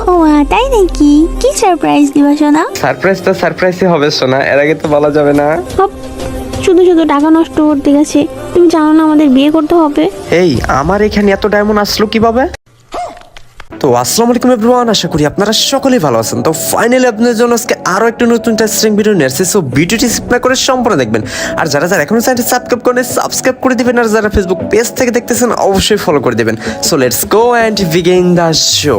ও তাই নাকি? কি সারপ্রাইজ দিবা সোনা? সারপ্রাইজটা সারপ্রাইজই হবে সোনা, এর আগে তো বলা যাবে না। হপ, শুধু শুধু টাকা নষ্ট করতে গেছে। তুমি জানো না আমাদের বিয়ে করতে হবে? এই আমার এখানে এত ডায়মন্ড আসলো কিভাবে? তো আসসালামু আলাইকুম এভরিওয়ান, আশা করি আপনারা সকলেই ভালো আছেন। তো ফাইনালি আপনাদের জন্য আজকে আরো একটা নতুন টেস্টিং ভিডিও নিয়ে আসছি। সো ভিডিওটি স্কিপ না করে সম্পূর্ণ দেখবেন। আর যারা যারা এখনো চ্যানেলটি সাবস্ক্রাইব করে দিবেন, আর যারা ফেসবুক পেজ থেকে দেখতেছেন অবশ্যই ফলো করে দিবেন। So let's go and begin the show.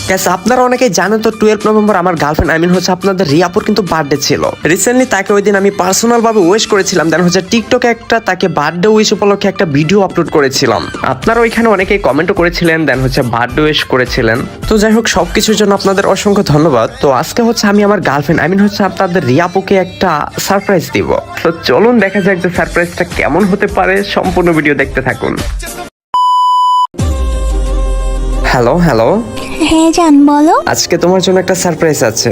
Guys আপনারা অনেকেই জানেন তো 12 নভেম্বর আমার গার্লফ্রেন্ড হচ্ছে আপনাদের রিয়াপুর কিন্তু বার্থডে ছিল। রিসেন্টলি তাকে ওই দিন আমি পার্সোনাল ভাবে উইশ করেছিলাম, দেন হচ্ছে টিকটকে একটা তাকে বার্থডে উইশ উপলক্ষে একটা ভিডিও আপলোড করেছিলাম। আপনারা ওইখানে অনেকেই কমেন্টও করেছিলেন, দেন হচ্ছে বার্থডে উইশ করেছিলেন। তো যাই হোক, সবকিছুর জন্য আপনাদের অসংখ্য ধন্যবাদ। তো আজকে হচ্ছে আমি আমার গার্লফ্রেন্ড হচ্ছে আপনাদের রিয়াপুকে একটা সারপ্রাইজ দিব। তো চলুন দেখা যাক যে সারপ্রাইজটা কেমন হতে পারে, সম্পূর্ণ ভিডিও দেখতে থাকুন। হ্যালো হ্যালো, হ্যাঁ জান, বলো। আজকে তোমার জন্য একটা সারপ্রাইজ আছে।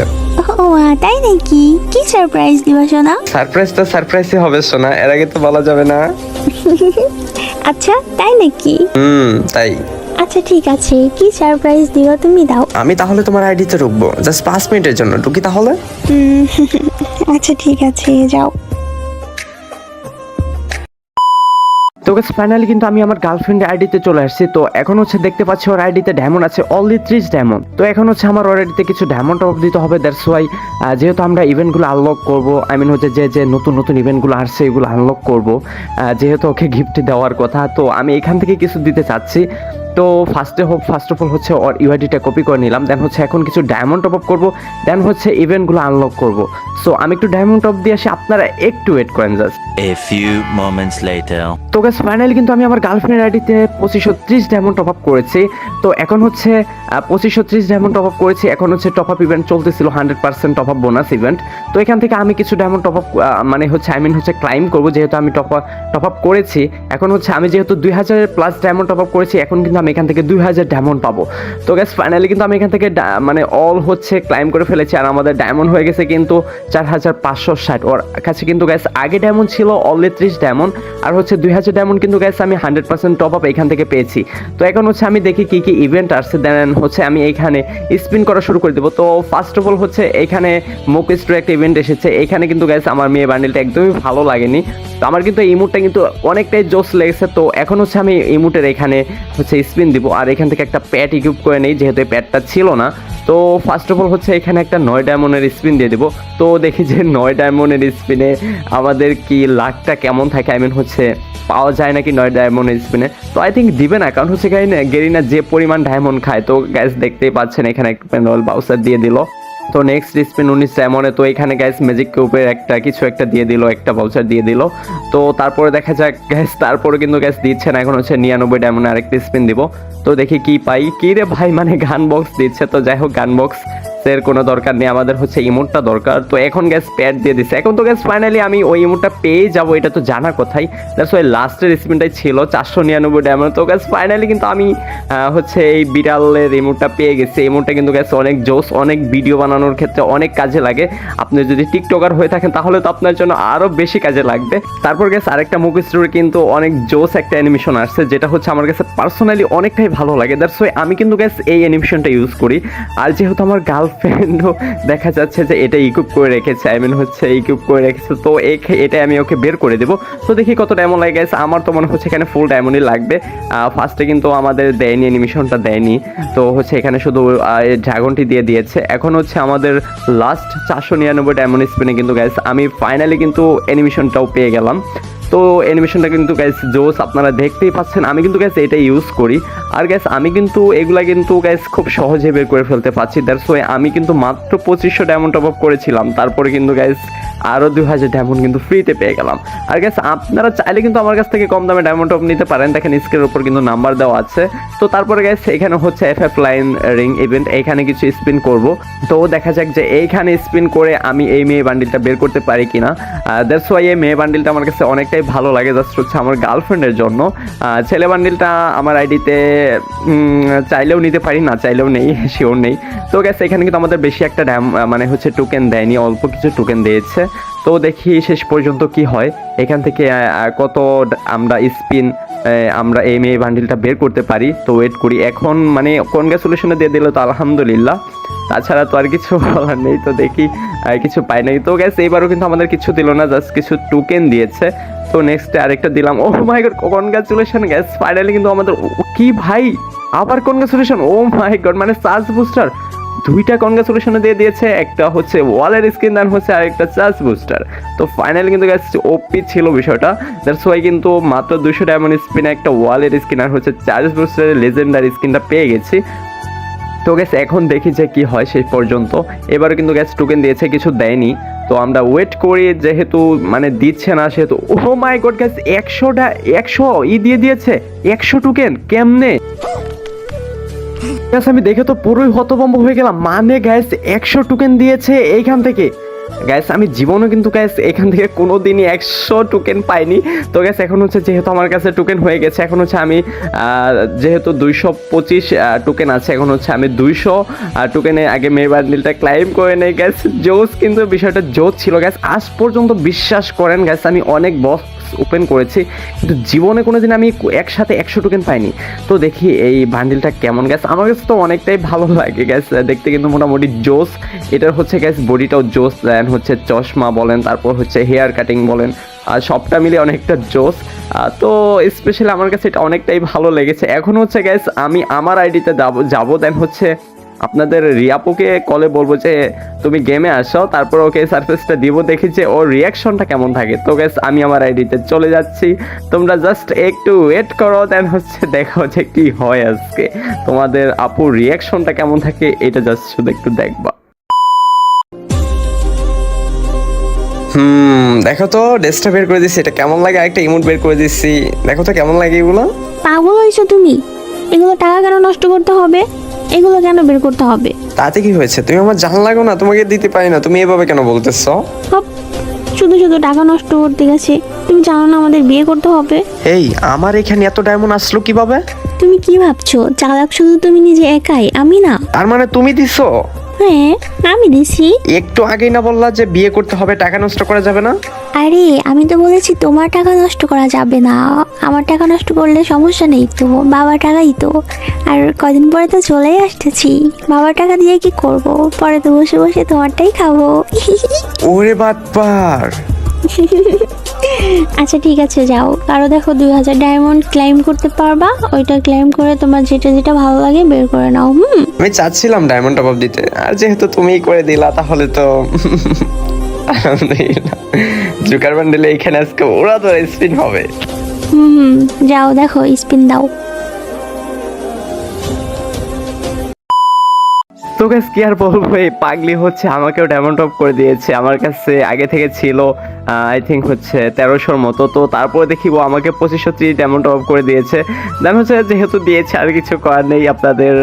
ও তাই নাকি? কি সারপ্রাইজ দিবা সোনা? সারপ্রাইজটা সারপ্রাইজই হবে সোনা, এর আগে তো বলা যাবে না। আচ্ছা তাই নাকি? তাই। আচ্ছা ঠিক আছে, কি সারপ্রাইজ দিবা তুমি দাও। আমি তাহলে তোমার আইডিতে ঢুকবো জাস্ট 5 মিনিটের জন্য, ঢুকি তাহলে? আচ্ছা ঠিক আছে, যাও। তো গাইস ফাইনালি কিন্তু আমি আমার গার্লফ্রেন্ডের আইডিতে চলে আসছি। তো এখন হচ্ছে দেখতে পাচ্ছি ওর আইডিতে ডায়মন্ড আছে অনলি 30 ডায়মন্ড। তো এখন হচ্ছে আমার ওর আইডিতে কিছু ডায়মন্ড টপ দিতে হবে। দ্যাটস ওয়াই যেহেতু আমরা ইভেন্টগুলো আনলক করব, হচ্ছে যে নতুন নতুন ইভেন্টগুলো আসছে এগুলো আনলক করব, যেহেতু ওকে গিফট দেওয়ার কথা, তো আমি এখান থেকে কিছু দিতে চাচ্ছি। তো ফার্স্ট অফ অল হচ্ছে ওর ইউআইডিটা কপি করে নিলাম, দেন হচ্ছে এখন কিছু ডায়মন্ড টপ আপ করবো, দেন হচ্ছে ইভেন্টগুলো আনলক করব। সো আমি একটু ডায়মন্ড টপ দিয়ে আসি, আপনারা একটু ওয়েট করেন just. A few moments later. তো গাইস ফাইনালি কিন্তু আমি আমার গার্লফ্রেন্ড আইডিতে 2530 ডায়মন্ড টপ আপ করেছি। তো এখন হচ্ছে 2530 ডায়মন্ড টপ আপ করেছি। এখন হচ্ছে টপ আপ ইভেন্ট চলতেছিল 100% টপ আপ বোনাস ইভেন্ট। তো এখান থেকে আমি কিছু ডায়মন্ড টপ আপ হচ্ছে ক্লাইম করব, যেহেতু আমি টপ আপ করেছি। এখন হচ্ছে আমি যেহেতু 2000 প্লাস ডায়মন্ড টপ আপ করেছি, এখন কিন্তু আমি এখান থেকে 2000 ডায়মন্ড পাবো। তো গাইস ফাইনালি কিন্তু আমি এখান থেকে অল হচ্ছে ক্লাইম করে ফেলেছি, আর আমাদের ডায়মন্ড হয়ে গেছে কিন্তু 4560। ওর কাছে কিন্তু গাইস আগে ডায়মন্ড ছিল অনলি 30 ডায়মন্ড, আর হচ্ছে 2000 ডায়মন্ড কিন্তু গাইস আমি 100% টপ আপ এখান থেকে পেয়েছি। তো এখন হচ্ছে আমি দেখি কি কি ইভেন্ট আসছে, দেন হচ্ছে আমি এইখানে স্পিন করা শুরু করে দেবো। তো ফার্স্ট অফ অল হচ্ছে এখানে মুকেস্ট্রো একটা ইভেন্ট এসেছে। এখানে কিন্তু গাইস আমার মেয়ে বান্ডেলটা একদমই ভালো লাগেনি। তো আমার কিন্তু এই ইমোটটা কিন্তু অনেকটাই জোস লেগেছে। তো এখন হচ্ছে আমি ইমোটের এখানে হচ্ছে স্পিন দিব, আর এখান থেকে একটা প্যাড ইকুইপ করে নেই, যেহেতু এই প্যাডটা ছিল না। তো ফার্স্ট অফ অল হচ্ছে এখানে একটা 9 ডায়মন্ডের স্পিন দিয়ে দেবো। তো দেখি যে 9 ডায়মন্ডের স্পিনে আমাদের কি লাকটা কেমন থাকে, হচ্ছে পাওয়া যায় নাকি 9 ডায়মন্ডের স্পিনে। তো আই থিঙ্ক দিবে না, কারণ হচ্ছে গেরিনা যে পরিমাণ ডায়মন্ড খায়। তো গ্যাস দেখতেই পাচ্ছেন এখানে একটা প্যান্ডল বাউসার দিয়ে দিল। তো নেক্সট স্পিন 19 ডায়মন্ডে। তো এখানে গ্যাস ম্যাজিক কিউবের কিছু একটা দিয়ে দিল, একটা বাউচার দিয়ে দিল। তো তারপরে দেখা যাক গ্যাস, তারপরে কিন্তু গ্যাস দিচ্ছে না। এখন হচ্ছে 99 ডায়মন্ডে আরেকটা স্পিন দিব। তো দেখি কি পাই। কি রে ভাই, গান বক্স দিচ্ছে। তো যাই হোক, গান বক্স এর কোনো দরকার নেই, আমাদের হচ্ছে ইমোটটা দরকার। তো এখন গ্যাস প্যাড দিয়ে দিচ্ছে। এখন তো গ্যাস ফাইনালি আমি ওই ইমোটটা পেয়ে যাবো, এটা তো জানা কথাই। দ্যাটস ওই লাস্টের স্পিনটাই ছিল 499 ডায়মন্ড। তো গ্যাস ফাইনালি কিন্তু আমি হচ্ছে এই বিড়ালের ইমোটটা পেয়ে গেছি। ইমোটটা কিন্তু গ্যাস অনেক জোস, অনেক ভিডিও বানানোর ক্ষেত্রে অনেক কাজে লাগে। আপনি যদি টিকটকার হয়ে থাকেন তাহলে তো আপনার জন্য আরো বেশি কাজে লাগবে। তারপর গ্যাস আরেকটা মুভি স্টোরি কিন্তু অনেক জোস একটা অ্যানিমেশন আসছে, যেটা হচ্ছে আমার কাছে পার্সোনালি অনেকটাই ভালো লাগে। দ্যাটস ওই আমি কিন্তু গ্যাস এই অ্যানিমেশনটা ইউজ করি। আর যেহেতু আমার গার্লফ্রেন্ডও দেখা যাচ্ছে যে এটা ইকুইপ করে রেখেছে, তো এটাই আমি ওকে বের করে দেবো। তো দেখি কত ডায়মন্ড লাগে গেছে। আমার তো মনে হচ্ছে এখানে ফুল ডায়মন্ডই লাগবে। ফার্স্টে কিন্তু আমাদের দেয়নি, অ্যানিমেশনটা দেয়নি। তো হচ্ছে এখানে শুধু ড্রাগনটি দিয়ে দিয়েছে। এখন হচ্ছে আমাদের লাস্ট 499 ডায়মন্ড স্পিনে কিন্তু গাইস আমি ফাইনালি কিন্তু অ্যানিমেশনটাও পেয়ে গেলাম। তো অ্যানিমেশনটা কিন্তু গাইস জোস, আপনারা দেখতেই পাচ্ছেন। আমি কিন্তু গাইস এটা ইউজ করি, আর গাইস আমি কিন্তু এগুলা কিন্তু গাইস খুব সহজে বের করে ফেলতে পারছি। দ্যাটস ওয়াই আমি কিন্তু মাত্র 2500 ডায়মন্ড টপ আপ করেছিলাম, তারপরে কিন্তু গাইস আরও 2000 ডায়মন্ড কিন্তু ফ্রিতে পেয়ে গেলাম। আর গাইস আপনারা চাইলে কিন্তু আমার কাছ থেকে কম দামে ডায়মন্ড টপ নিতে পারেন, দেখেন স্ক্রিনের উপর কিন্তু নাম্বার দেওয়া আছে। তো তারপরে গাইস এখানে হচ্ছে FF লাইন রিং ইভেন্ট, এখানে কিছু স্পিন করব। তো দেখা যাক যে এইখানে স্পিন করে আমি এই মেয়ে বান্ডিলটা বের করতে পারি কিনা। দ্যাটস ওয়াই এই মেয়ে বান্ডিলটা আমার কাছে অনেকটাই ভালো লাগে, জাস্ট হচ্ছে আমার গার্লফ্রেন্ডের জন্য। ছেলে বান্ডিলটা আমার আইডিতে চাইলেও নিতে পারি, না চাইলেও নেই, শিওর নেই। তো গাইস এখানে কিন্তু আমাদের বেশি একটা হচ্ছে টোকেন দেয়নি, অল্প কিছু টোকেন দিয়েছে। তো দেখি শেষ পর্যন্ত কি হয় এখান থেকে কত আমরা স্পিন আমরা এই মেয়ে বান্ডিলটা বের করতে পারি। তো ওয়েট করি এখন, মানে কনগ্রাচুলেশনে দিয়ে দিল তো আলহামদুলিল্লাহ, তাছাড়া তো আর কিছু বলার নেই। তো দেখি কিছু পাই নাই। তো গ্যাস এইবারও কিন্তু আমাদের কিছু দিল না, জাস্ট কিছু টোকেন দিয়েছে। তো নেক্সট আরেকটা দিলাম। ও মাই গড, কনগ্রাচুলেশন গ্যাস, ফাইনালি কিন্তু আমাদের কি ভাই আবার কনগ্রাচুলেশন, ও মাই গড, মানে চার্জ বুস্টার দুইটা কনগ্রাচুলেশনে দিয়ে দিয়েছে, একটা হচ্ছে ওয়ালের স্ক্রিন দেন হচ্ছে আরেকটা চার্জ বুস্টার। তো ফাইনালি কিন্তু গ্যাস ওপি ছিল বিষয়টা, দ্যাটস ওয়াই কিন্তু মাত্র 200 ডায়মন্ড স্পিনে একটা ওয়ালের স্ক্রিন আর হচ্ছে চার্জ বুস্টারের লেজেন্ডারি স্ক্রিনটা পেয়ে গেছি। তো গ্যাস এখন দেখি যে কি হয় শেষ পর্যন্ত। এবারে কিন্তু গ্যাস টোকেন দিয়েছে, কিছু দেয়নি। তো আমরা ওয়েট করি, যেহেতু মানে দিচ্ছে না সেহেতু। ও মাই গড গ্যাস, 100 দিয়ে দিয়েছে, 100 টোকেন কেমনে? গ্যাস আমি দেখে তো পুরোই হতভম্ব হয়ে গেলাম, মানে গ্যাস 100 টোকেন দিয়েছে এইখান থেকে। গ্যাস আমি জীবনে কিন্তু গ্যাস এখান থেকে কোনোদিনই 100 টোকেন পাইনি। তো গ্যাস এখন হচ্ছে যেহেতু আমার কাছে টোকেন হয়ে গেছে, এখন হচ্ছে আমি যেহেতু 225 টোকেন আছে, এখন হচ্ছে আমি 200 টোকেনে আগে মেয়ে বান্ডিলটা ক্লাইম করে নেই। গ্যাস জোস, কিন্তু বিষয়টা জোস ছিল গ্যাস। আজ পর্যন্ত বিশ্বাস করেন গ্যাস, আমি অনেক বক্স ওপেন করেছি কিন্তু জীবনে কোনোদিন আমি একসাথে 100 টোকেন পাইনি। তো দেখি এই বান্ডিলটা কেমন গ্যাস, আমার কাছে তো অনেকটাই ভালো লাগে গ্যাস, দেখতে কিন্তু মোটামুটি জোস। এটার হচ্ছে গ্যাস বডিটাও জোস, দেন হচ্ছে চশমা বলেন, তারপর হচ্ছে হেয়ার কাটিং বলেন, আর সবটা মিলে অনেকটা জোস। তো স্পেশালি আমার কাছে এটা অনেকটাই ভালো লেগেছে। এখন হচ্ছে গ্যাস আমি আমার আইডিতে যাবো, দেন হচ্ছে আপনাদের রিয়াপুকে কলে বলবো যে তুমি গেমে আসো, তারপর ওকে সারফেসটা দিব, দেখি যে ওর রিয়াকশনটা কেমন থাকে। তো গ্যাস আমি আমার আইডিতে চলে যাচ্ছি, তোমরা জাস্ট একটু ওয়েট করো, দেন হচ্ছে দেখো যে কি হয় আজকে, তোমাদের আপুর রিয়াকশনটা কেমন থাকে এটা জাস্ট শুধু একটু দেখবা। দেখো তো ড্রেসটা বের করে দিচ্ছি, এটা কেমন লাগে, আরেকটা ইমোট বের করে দিচ্ছি, দেখো তো কেমন লাগে এগুলো। পাগল হয়েছো তুমি? এগুলো টাকা কেন নষ্ট করতে হবে? এগুলো কেন বের করতে হবে? তাতে কি হয়েছে, তুমি আমার জান লাগো না, তোমাকে দিতে পারি না, তুমি এভাবে কেন বলতেছো? হপ, শুধু শুধু টাকা নষ্ট করতে গেছে। তুমি জানো না আমাদের বিয়ে করতে হবে? এই আমার এখানে এত ডায়মন্ড আসলো কিভাবে? তুমি কি ভাবছো চালাক শুধু তুমি নিজে একাই, আমি না? তার মানে তুমি দিছো? হ্যাঁ আমি দিছি। একটু আগেই না বললা যে বিয়ে করতে হবে, টাকা নষ্ট করা যাবে না? আরে আমি তো বলেছি তোমার টাকা নষ্ট করা যাবে না। আমার টাকা নষ্ট করলে সমস্যা নেই তো, বাবার টাকাই তো। আর কদিন পরে তো চলেই আসতেছি, বাবার টাকা দিয়ে কি করব? পরে তো বসে বসে তোমারটাই খাবো। ওরে বাটপার। আচ্ছা ঠিক আছে যাও, কারো দেখো 2000 ডায়মন্ড ক্লাইম করতে পারবা, ওইটা ক্লাইম করে তোমার যেটা যেটা ভালো লাগে বের করে নাও। আমি চাচ্ছিলাম ডায়মন্ড টপ আপ দিতে, আর যেহেতু তুমিই করে দিলা তাহলে তো আলহামদুলিল্লাহ। জুকার বান্ডেলে এখানে আজকে ওরা তো স্পিন হবে। যাও দেখো স্পিন দাও। তো গাইস কি আর বলবো, এই পাগলি হচ্ছে আমাকেও ডায়মন্ড টপ করে দিয়েছে। আমার কাছে আগে থেকে ছিল আই থিঙ্ক হচ্ছে 1300-র মতো, তো তারপরে দেখিব আমাকে 2530 ডায়মন্ড টপ করে দিয়েছে। দেন হচ্ছে যেহেতু দিয়েছে আর কিছু করার নেই, আপনাদের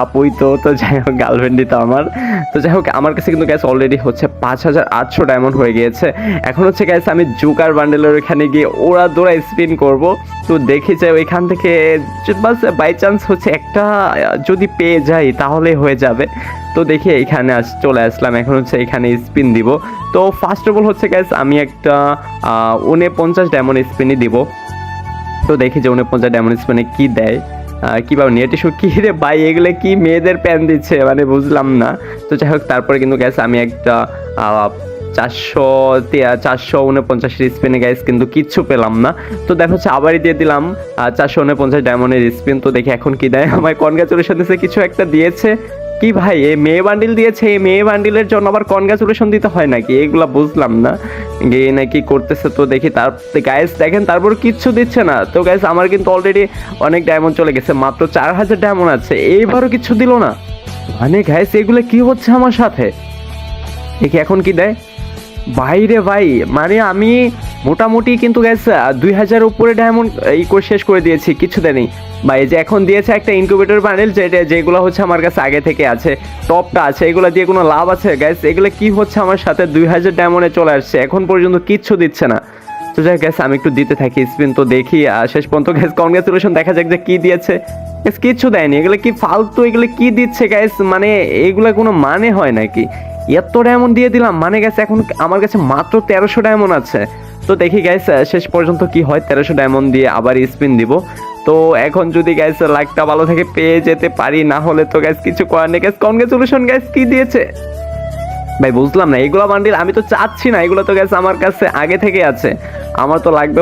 আপুই তো, তো যাই হোক গার্লফ্রেন্ডই তো আমার। তো যাই হোক আমার কাছে কিন্তু গ্যাস অলরেডি হচ্ছে 5800 ডায়মন্ড হয়ে গিয়েছে। এখন হচ্ছে গ্যাস আমি জুকার বান্ডেলের ওইখানে গিয়ে ওরা দৌড়া স্পিন করব। তো দেখি যে ওইখান থেকে বাস বাই চান্স হচ্ছে একটা যদি পেয়ে যাই তাহলে হয়ে যাবে। তো দেখি এইখানে চলে আসলাম, এখন হচ্ছে এখানে স্পিন দিব। তো ফার্স্ট অফ অল হচ্ছে গ্যাস আমি একটা 49 ডায়মন্ড স্পিনই দিব। তো দেখি যে 49 ডায়মন্ড স্পিনে কি দেয়, কিভাবে নেট ইস্যু কি রে ভাই, এগুলো কি মেয়েদের প্যান দিচ্ছে মানে বুঝলাম না। তো যাই হোক তারপরে কিন্তু গ্যাস আমি একটা 449 স্পিনে গ্যাস কিন্তু কিচ্ছু পেলাম না। তো দেখা হচ্ছে আবারই দিয়ে দিলাম 449 ডায়মন্ডের স্পিন। তো দেখি এখন কি দেয়, আমায় কনগ্রাচুলেশন দিয়েছে, কিছু একটা দিয়েছে। কি ভাই এই মেয়ে বান্ডিল দিয়েছে, এই মেয়ে বান্ডিলের জন্য আবার কনগ্রাচুলেশন দিতে হয় নাকি, এগুলা বুঝলাম না। গিয়ে নাকি করতেছে, তো দেখি তার গাইস দেখেন তারপর কিচ্ছু দিচ্ছে না। তো গাইস আমার কিন্তু অলরেডি অনেক ডায়মন্ড চলে গেছে, মাত্র 4000 ডায়মন্ড আছে, এইবারও কিচ্ছু দিল না। মানে গাইস এগুলো কি হচ্ছে আমার সাথে, দেখি এখন কি দেয়। বাইরে ভাই মানে আমি মোটামুটি কিন্তু গ্যাস 2000 উপরে ডায়মন্ড শেষ করে দিয়েছি, কিছু দেয়নি ভাই। যে এখন দিয়েছে একটা ইনকিউবেটর প্যানেল, যেগুলো হচ্ছে আমার কাছে আগে থেকে আছে, টপটা আছে, এগুলো দিয়ে কোনো লাভ আছে গ্যাস? এগুলো কি হচ্ছে আমার সাথে, 2000 ডায়মন্ডে চলে আসছে, এখন পর্যন্ত কিচ্ছু দিচ্ছে না। তো যাই গ্যাস আমি একটু দিতে থাকি স্পিন, তো দেখি শেষ পর্যন্ত গ্যাস কনগ্রাচুলেশন, দেখা যাক যে কি দিয়েছে। গ্যাস কিচ্ছু দেয়নি, এগুলো কি ফালতু, এগুলো কি দিচ্ছে গ্যাস, মানে এগুলো কোনো মানে হয় নাকি? এত ডায়মন্ড দিয়ে দিলাম, মানে গেছে এখন আমার কাছে মাত্র 1300 ডায়মন্ড আছে। তো দেখি গাইস শেষ পর্যন্ত কি হয়, 1300 ডায়মন্ড দিয়ে আবার স্পিন দিব। তো এখন যদি গাইস লাইকটা ভালো থেকে পেয়ে যেতে পারি, না হলে তো গাইস কিছু করার নেই। গাইস কনগ্রাচুলেশন গাইস, কি দিয়েছে ভাই বুঝলাম না, এগুলো বান্ডিল আমি তো চাচ্ছি না, এগুলো তো গাইস আমার কাছে আগে থেকে আছে। আমার তো লাগবে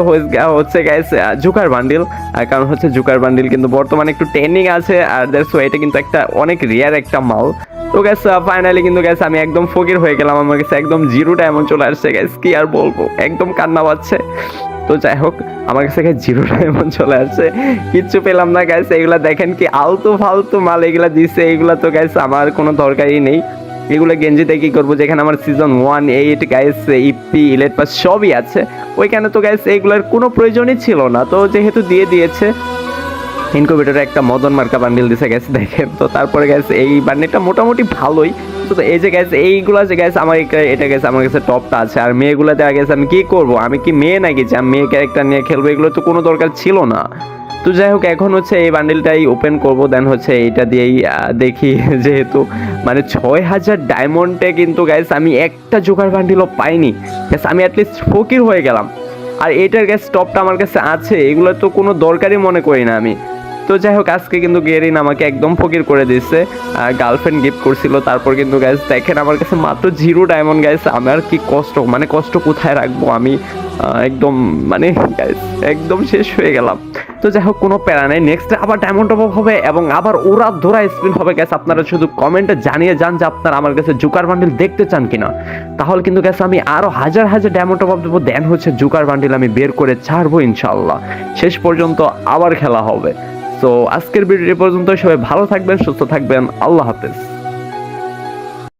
হচ্ছে গাইস জুকার বান্ডিল, আর কারণ হচ্ছে জুকার বান্ডিল কিন্তু বর্তমানে একটু ট্রেন্ডিং আছে, আর দ্যাটস ওয়াই এটা কিন্তু একটা অনেক রিয়ার একটা মাল। তো গাইস ফাইনালি কিন্তু গাইস আমি একদম ফকির হয়ে গেলাম, আমার কাছে একদম 0 ডায়মন্ড চলে আসছে গাইস, কি আর বলবো, একদম কান্না পাচ্ছে। তো যাই হোক, আমার কাছে 0 ডায়মন্ড চলে আসছে, কিচ্ছু পেলাম না গাইস। এগুলা দেখেন কি আলতু ফালতু মাল এগুলা দিচ্ছে, এগুলা তো গাইস আমার কোনো দরকারই নেই। এগুলো গেঞ্জিতে কি করবো, যেখানে আমার season 1, 8 guys EP elite pass সবই আছে, ওইখানে তো গাইস এগুলোর কোনো প্রয়োজনই ছিল না। তো যেহেতু দিয়ে দিয়েছে, ইনকিউবেটরে একটা মদন মার্কা বান্ডিল দিছে গেছে দেখেন। তো তারপরে গেছে এই বান্ডিলটা মোটামুটি ভালোই। তো এই যে গেছে এইগুলা যে গেছে আমার এটা গেছে আমার কাছে টপটা আছে, আর মেয়েগুলো দেওয়া গেছে আমি কি করব, আমি কি মেয়ে নাকি যে আমি মেয়ে ক্যারেক্টার নিয়ে খেলবো, এগুলো তো কোনো দরকার ছিল না। তো যাই হোক, এখন হচ্ছে এই বান্ডিলটাই ওপেন করব, দেন হচ্ছে এইটা দিয়েই দেখি, যেহেতু মানে 6000 ডায়মন্ডে কিন্তু গাইস আমি একটা জোকার বান্ডিলও পাইনি গ্যাস, আমি অ্যাটলিস্ট ফকির হয়ে গেলাম। আর এইটার গ্যাস টপটা আমার কাছে আছে, এগুলো তো কোনো দরকারই মনে করি না আমি। তো যাই হোক, আজকে কিন্তু গেরিন আমাকে একদম ফকির করে দিচ্ছে, গার্লফ্রেন্ড গিফট করছিল। তারপর কিন্তু গাইস দেখেন আমার কাছে মাত্র 0 ডায়মন্ড গাইস, আমার কি কষ্ট, মানে কষ্ট কোথায় রাখবো আমি, একদম মানে গাইস একদম শেষ হয়ে গেলাম। তো যাই হোক, কোনো প্যারা নেই, নেক্সট আবার ডায়মন্ড টপ আপ হবে এবং আবার ওরা ধরা স্পিন হবে গ্যাস। আপনারা শুধু কমেন্টে জানিয়ে যান যে আপনারা আমার কাছে জুকার বান্ডিল দেখতে চান কিনা, তাহলে কিন্তু গ্যাস আমি আরো হাজার হাজার ডায়মন্ড টপ আপ দেবো, দেন হচ্ছে জুকার বান্ডিল আমি বের করে ছাড়বো ইনশাল্লাহ। শেষ পর্যন্ত আবার খেলা হবে। তো আজকের ভিডিও পর্যন্ত, সবাই ভালো থাকবেন, সুস্থ থাকবেন, আল্লাহ হাফেজ।